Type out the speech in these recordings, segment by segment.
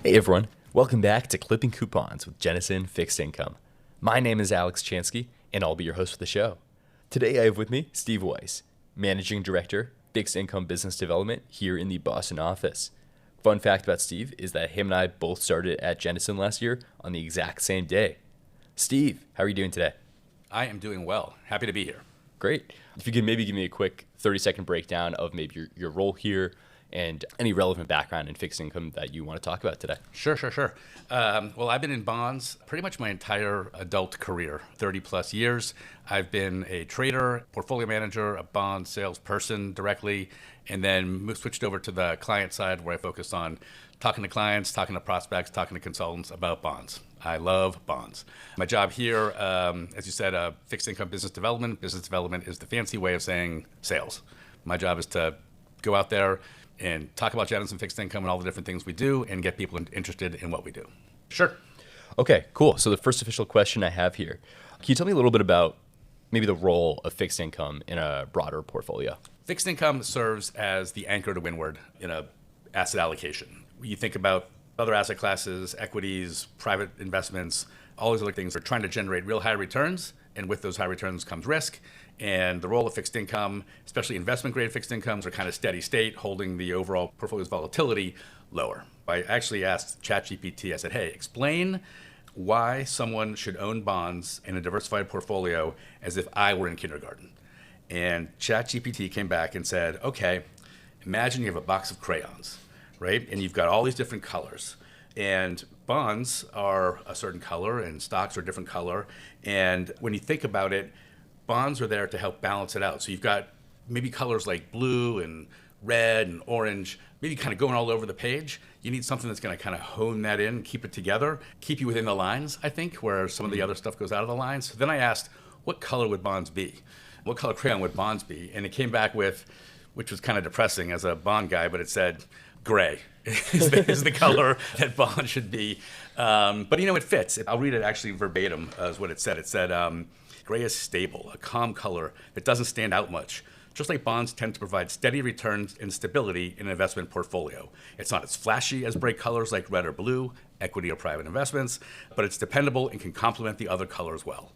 Hey everyone, welcome back to Clipping Coupons with Jennison Fixed Income. My name is Alex Chansky, and I'll be your host for the show. Today I have with me Steve Weiss, Managing Director, Fixed Income Business Development here in the Boston office. Fun fact about Steve is that him and I both started at Jennison last year on the exact same day. Steve, how are you doing today? I am doing well. Happy to be here. Great. If you could maybe give me a quick 30-second breakdown of maybe your role here and any relevant background in fixed income that you want to talk about today. Sure. Well, I've been in bonds pretty much my entire adult career, 30 plus years. I've been a trader, portfolio manager, a bond salesperson directly, and then switched over to the client side where I focus on talking to clients, talking to prospects, talking to consultants about bonds. I love bonds. My job here, as you said, fixed income business development. Business development is the fancy way of saying sales. My job is to go out there and talk about Jennison fixed income and all the different things we do and get people interested in what we do. Sure. Okay, cool. So the first official question I have here, can you tell me a little bit about maybe the role of fixed income in a broader portfolio? Fixed income serves as the anchor to windward in a asset allocation. You think about other asset classes, equities, private investments, all these other things are trying to generate real high returns, and with those high returns comes risk. And the role of fixed income, especially investment-grade fixed incomes, are kind of steady state, holding the overall portfolio's volatility lower. I actually asked ChatGPT, I said, hey, explain why someone should own bonds in a diversified portfolio as if I were in kindergarten. And ChatGPT came back and said, okay, imagine you have a box of crayons, right? And you've got all these different colors. And bonds are a certain color and stocks are a different color. And when you think about it, bonds are there to help balance it out. So you've got maybe colors like blue and red and orange, maybe kind of going all over the page. You need something that's going to kind of hone that in, keep it together, keep you within the lines, I think, where some of the other stuff goes out of the lines. So then I asked, what color would bonds be? What color crayon would bonds be? And it came back with, which was kind of depressing as a bond guy, but it said gray is the color that bonds should be. But it fits. I'll read it actually verbatim as what it said. It said, gray is stable, a calm color that doesn't stand out much. Just like bonds tend to provide steady returns and stability in an investment portfolio. It's not as flashy as bright colors like red or blue, equity or private investments, but it's dependable and can complement the other colors well.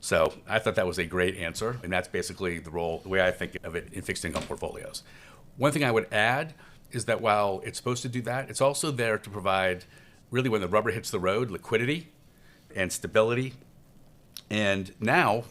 So I thought that was a great answer, and that's basically the way I think of it in fixed income portfolios. One thing I would add is that while it's supposed to do that, it's also there to provide, really when the rubber hits the road, liquidity and stability. And now,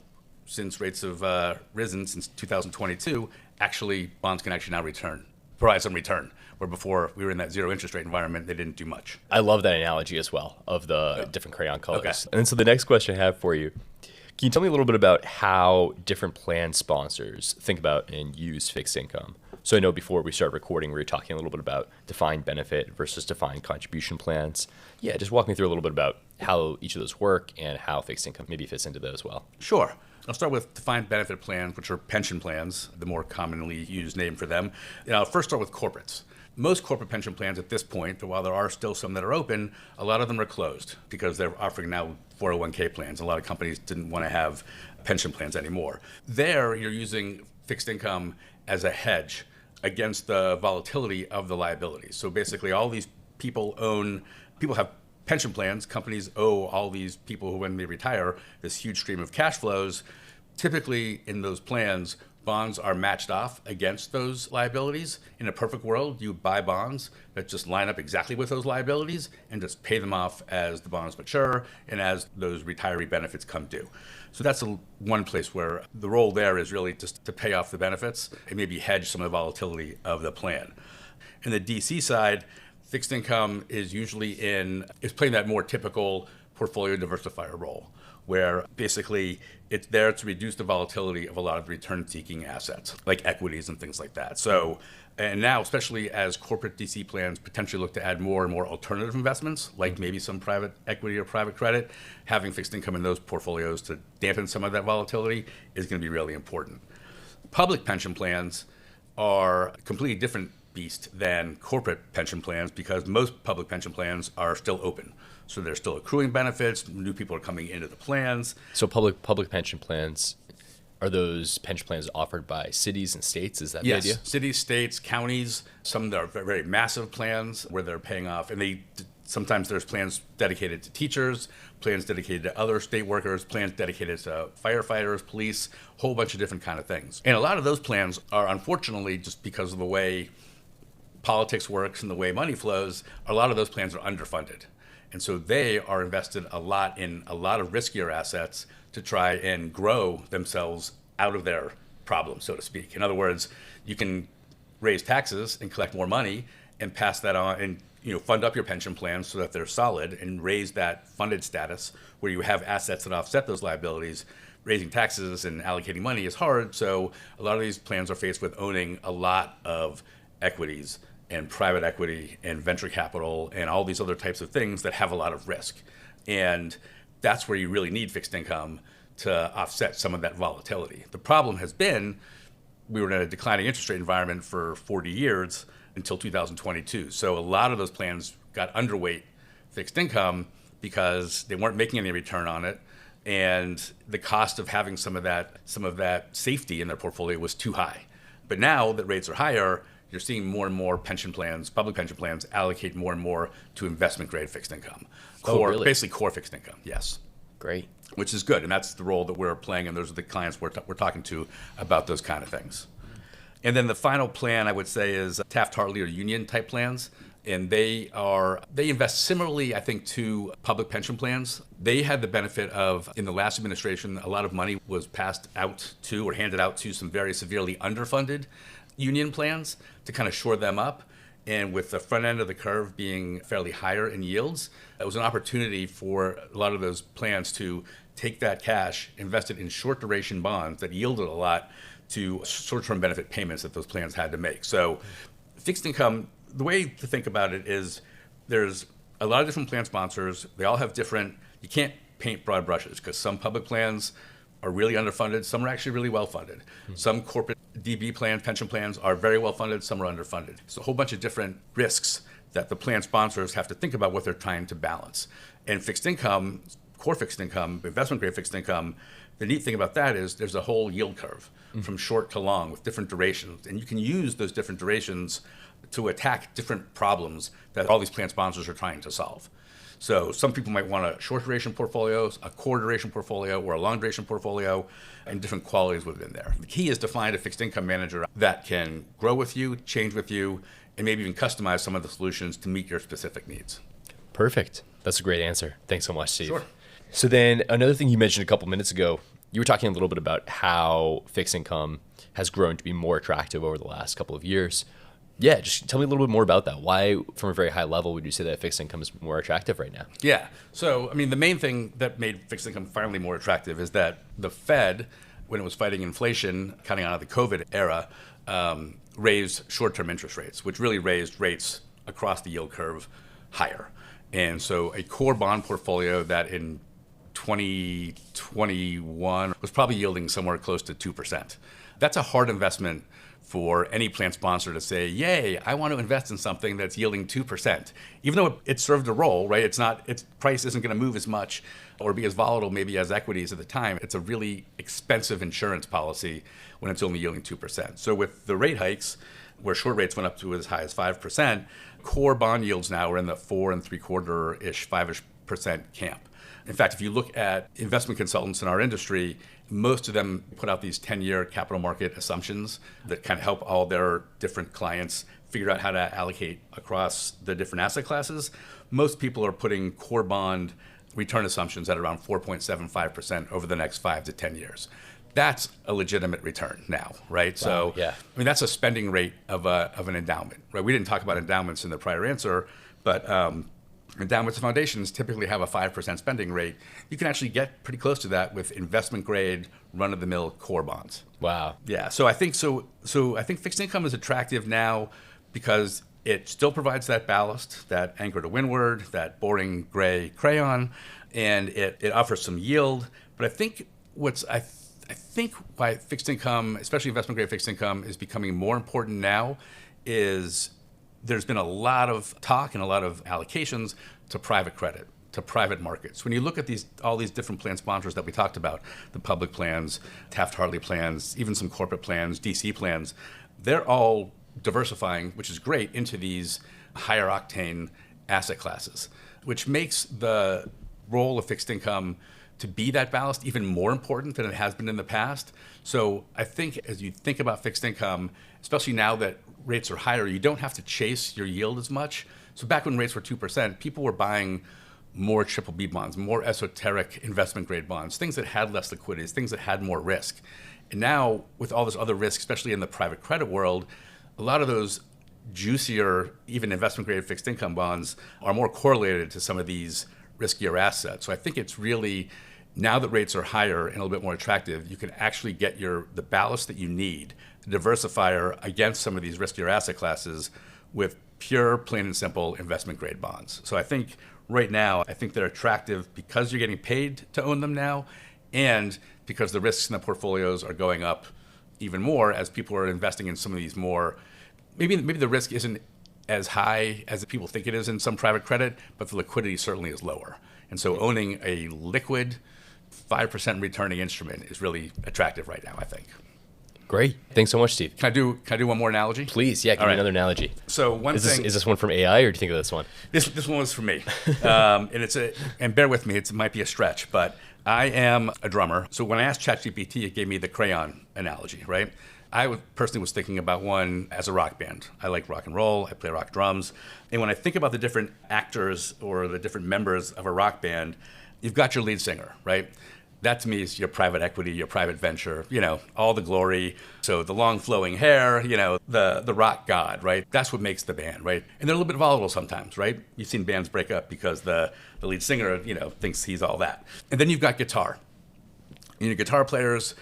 since rates have risen since 2022, actually bonds can actually now provide some return, where before we were in that zero interest rate environment, they didn't do much. I love that analogy as well of the different crayon colors. Okay. And then so the next question I have for you, can you tell me a little bit about how different plan sponsors think about and use fixed income? So I know before we started recording, we were talking a little bit about defined benefit versus defined contribution plans. Yeah, just walk me through a little bit about how each of those work and how fixed income maybe fits into that as well. Sure. I'll start with defined benefit plans, which are pension plans, the more commonly used name for them. I'll first start with corporates. Most corporate pension plans at this point, while there are still some that are open, a lot of them are closed because they're offering now 401k plans. A lot of companies didn't want to have pension plans anymore. There, you're using fixed income as a hedge against the volatility of the liabilities. So basically all these people have pension plans, companies owe all these people who, when they retire, this huge stream of cash flows. Typically in those plans, bonds are matched off against those liabilities. In a perfect world, you buy bonds that just line up exactly with those liabilities and just pay them off as the bonds mature and as those retiree benefits come due. So that's one place where the role there is really just to pay off the benefits and maybe hedge some of the volatility of the plan. In the DC side, fixed income is playing that more typical portfolio diversifier role, where basically it's there to reduce the volatility of a lot of return-seeking assets, like equities and things like that. So, and now, especially as corporate DC plans potentially look to add more and more alternative investments, like maybe some private equity or private credit, having fixed income in those portfolios to dampen some of that volatility is going to be really important. Public pension plans are a completely different beast than corporate pension plans because most public pension plans are still open. So they're still accruing benefits, new people are coming into the plans. So public pension plans, are those pension plans offered by cities and states? Is that the idea? Yes, cities, states, counties, some that are very, very massive plans where they're paying off, and they Sometimes there's plans dedicated to teachers, plans dedicated to other state workers, plans dedicated to firefighters, police, a whole bunch of different kind of things. And a lot of those plans are, unfortunately, just because of the way politics works and the way money flows, a lot of those plans are underfunded. And so they are invested a lot in a lot of riskier assets to try and grow themselves out of their problem, so to speak. In other words, you can raise taxes and collect more money and pass that on and fund up your pension plans so that they're solid and raise that funded status where you have assets that offset those liabilities. Raising taxes and allocating money is hard, so a lot of these plans are faced with owning a lot of equities and private equity and venture capital and all these other types of things that have a lot of risk. And that's where you really need fixed income to offset some of that volatility. The problem has been we were in a declining interest rate environment for 40 years until 2022. So a lot of those plans got underweight fixed income because they weren't making any return on it. And the cost of having some of that safety in their portfolio was too high. But now that rates are higher, you're seeing more and more pension plans, public pension plans, allocate more and more to investment grade fixed income. Really? Basically core fixed income, yes. Great. Which is good, and that's the role that we're playing, and those are the clients we're talking to about those kind of things. And then the final plan I would say is Taft-Hartley or union type plans, and they invest similarly, I think, to public pension plans. They had the benefit of, in the last administration, a lot of money was passed out to or handed out to some very severely underfunded union plans to kind of shore them up. And with the front end of the curve being fairly higher in yields, it was an opportunity for a lot of those plans to take that cash, invest it in short duration bonds that yielded a lot to short-term benefit payments that those plans had to make. So fixed income, the way to think about it is there's a lot of different plan sponsors. They all have different, you can't paint broad brushes because some public plans are really underfunded. Some are actually really well funded. Some corporate DB plans, pension plans are very well funded. Some are underfunded. So a whole bunch of different risks that the plan sponsors have to think about what they're trying to balance. And fixed income, core fixed income, investment grade fixed income, the neat thing about that is there's a whole yield curve from short to long with different durations. And you can use those different durations to attack different problems that all these plan sponsors are trying to solve. So some people might want a short duration portfolio, a core duration portfolio, or a long duration portfolio, and different qualities within there. The key is to find a fixed income manager that can grow with you, change with you, and maybe even customize some of the solutions to meet your specific needs. Perfect. That's a great answer. Thanks so much, Steve. Sure. So then another thing you mentioned a couple minutes ago, you were talking a little bit about how fixed income has grown to be more attractive over the last couple of years. Yeah, just tell me a little bit more about that. Why, from a very high level, would you say that fixed income is more attractive right now? Yeah. So, I mean, the main thing that made fixed income finally more attractive is that the Fed, when it was fighting inflation, coming out of the COVID era, raised short-term interest rates, which really raised rates across the yield curve higher. And so a core bond portfolio that in 2021 was probably yielding somewhere close to 2%. That's a hard investment for any plan sponsor to say, yay, I want to invest in something that's yielding 2%. Even though it served a role, right? Its price isn't going to move as much or be as volatile maybe as equities at the time. It's a really expensive insurance policy when it's only yielding 2%. So with the rate hikes, where short rates went up to as high as 5%, core bond yields now are in the 4.75-ish, 5-ish% camp. In fact, if you look at investment consultants in our industry, most of them put out these 10-year capital market assumptions that kind of help all their different clients figure out how to allocate across the different asset classes. Most people are putting core bond return assumptions at around 4.75% over the next 5 to 10 years. That's a legitimate return now, right? Wow, So, yeah. I mean, that's a spending rate of an endowment, right? We didn't talk about endowments in the prior answer, but endowments and foundations typically have a 5% spending rate. You can actually get pretty close to that with investment grade, run-of-the-mill core bonds. Wow. Yeah, so I think I think fixed income is attractive now because it still provides that ballast, that anchor to windward, that boring gray crayon, and it offers some yield. But I think I think why fixed income, especially investment grade fixed income, is becoming more important now is there's been a lot of talk and a lot of allocations to private credit, to private markets. When you look at all these different plan sponsors that we talked about, the public plans, Taft-Hartley plans, even some corporate plans, DC plans, they're all diversifying, which is great, into these higher octane asset classes, which makes the role of fixed income to be that ballast even more important than it has been in the past. So I think as you think about fixed income, especially now that rates are higher, you don't have to chase your yield as much. So back when rates were 2%, people were buying more triple B bonds, more esoteric investment grade bonds, things that had less liquidity, things that had more risk. And now with all this other risk, especially in the private credit world, a lot of those juicier, even investment grade fixed income bonds are more correlated to some of these riskier assets. So I think it's really, now that rates are higher and a little bit more attractive, you can actually get the ballast that you need, the diversifier against some of these riskier asset classes with pure, plain and simple investment grade bonds. So I think right now, I think they're attractive because you're getting paid to own them now, and because the risks in the portfolios are going up even more as people are investing in some of these more, maybe the risk isn't as high as people think it is in some private credit, but the liquidity certainly is lower. And so owning a liquid 5% returning instrument is really attractive right now, I think. Great. Thanks so much, Steve. Can I do one more analogy? Please, yeah, give me another analogy. So is this one from AI, or do you think of this one? This one was from me, and bear with me, it might be a stretch, but I am a drummer. So when I asked ChatGPT, it gave me the crayon analogy, right? I personally was thinking about one as a rock band. I like rock and roll. I play rock drums. And when I think about the different actors or the different members of a rock band, you've got your lead singer, right? That to me is your private equity, your private venture, all the glory. So the long flowing hair, the rock god, right? That's what makes the band, right? And they're a little bit volatile sometimes, right? You've seen bands break up because the lead singer, thinks he's all that. And then you've got guitar. Guitar players,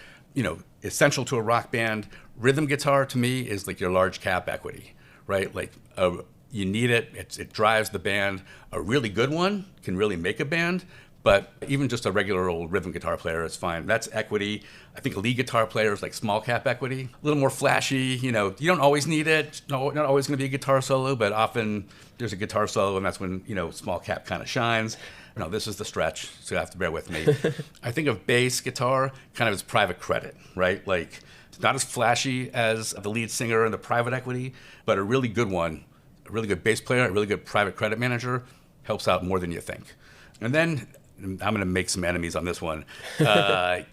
essential to a rock band. Rhythm guitar to me is like your large cap equity, right? Like you need it. It drives the band. A really good one can really make a band. But even just a regular old rhythm guitar player is fine. That's equity. I think lead guitar players like small cap equity, a little more flashy. You don't always need it. No, not always going to be a guitar solo, but often there's a guitar solo, and that's when small cap kind of shines. No, this is the stretch, so you have to bear with me. I think of bass guitar kind of as private credit, right? Like it's not as flashy as the lead singer and the private equity, but a really good one, a really good bass player, a really good private credit manager helps out more than you think. And then I'm going to make some enemies on this one.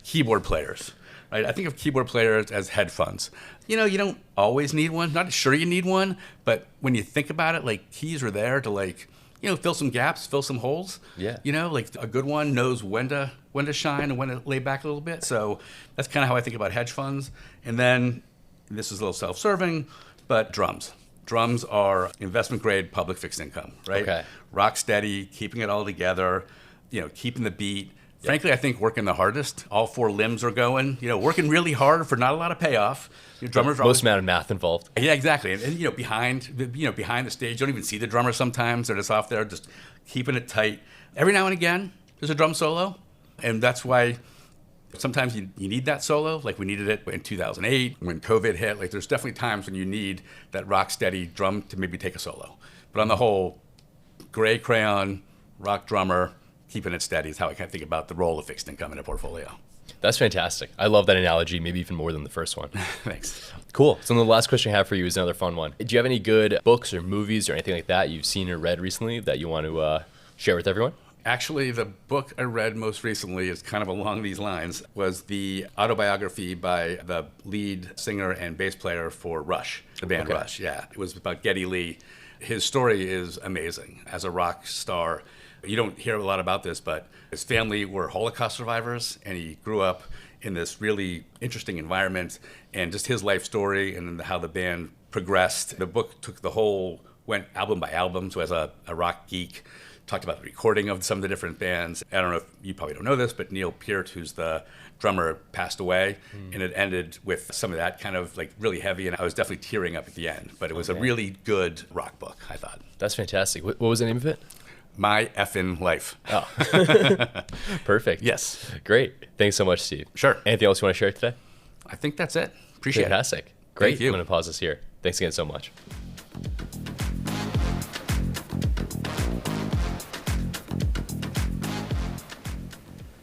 Keyboard players, right? I think of keyboard players as hedge funds. You don't always need one. Not sure you need one, but when you think about it, like keys are there to fill some gaps, fill some holes. Yeah. Like a good one knows when to shine and when to lay back a little bit. So that's kind of how I think about hedge funds. And then this is a little self-serving, but drums. Drums are investment grade public fixed income, right? Okay. Rock steady, keeping it all together. Keeping the beat. Yeah. Frankly, I think working the hardest. All four limbs are going. Working really hard for not a lot of payoff. Drummers are most amount of math involved. Yeah, exactly. And behind the stage, you don't even see the drummer sometimes. They're just off there, just keeping it tight. Every now and again, there's a drum solo, and that's why sometimes you need that solo. Like we needed it in 2008 when COVID hit. Like there's definitely times when you need that rock steady drum to maybe take a solo. But on the whole, gray crayon, rock drummer, keeping it steady is how I kind of think about the role of fixed income in a portfolio. That's fantastic. I love that analogy, maybe even more than the first one. Thanks. Cool. So the last question I have for you is another fun one. Do you have any good books or movies or anything like that you've seen or read recently that you want to share with everyone? Actually, the book I read most recently is kind of along these lines, was the autobiography by the lead singer and bass player for Rush, the band Rush. Yeah, it was about Geddy Lee. His story is amazing. As a rock star, you don't hear a lot about this, but his family were Holocaust survivors, and he grew up in this really interesting environment, and just his life story and how the band progressed. The book went album by album, so as a rock geek, talked about the recording of some of the different bands. I don't know if you probably don't know this, but Neil Peart, who's the drummer, passed away, and it ended with some of that kind of like really heavy, and I was definitely tearing up at the end, but it was a really good rock book, I thought. That's fantastic. What was the name of it? My Effin' Life. Oh, perfect. Yes. Great. Thanks so much, Steve. Sure. Anything else you want to share today? I think that's it. Appreciate it. Fantastic. Great. Thank you. I'm going to pause this here. Thanks again so much.